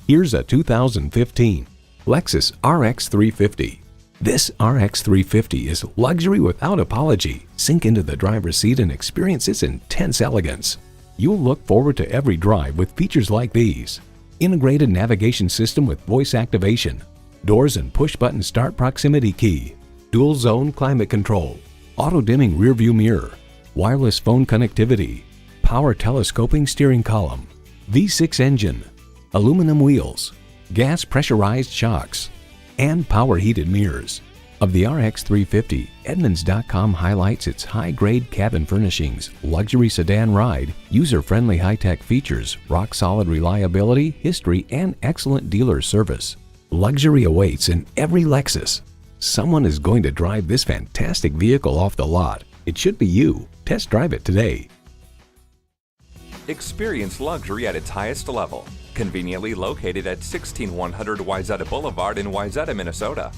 Here's a 2015 Lexus RX 350. This RX 350 is luxury without apology. Sink into the driver's seat and experience its intense elegance. You'll look forward to every drive with features like these: integrated navigation system with voice activation, doors and push-button start proximity key, dual zone climate control, auto-dimming rearview mirror, wireless phone connectivity, power telescoping steering column, V6 engine, aluminum wheels, gas pressurized shocks, and power heated mirrors. Of the RX 350, Edmunds.com highlights its high-grade cabin furnishings, luxury sedan ride, user-friendly high-tech features, rock-solid reliability, history, and excellent dealer service. Luxury awaits in every Lexus. Someone is going to drive this fantastic vehicle off the lot. It should be you. Test drive it today. Experience luxury at its highest level. Conveniently located at 16100 Wayzata Boulevard in Wayzata, Minnesota.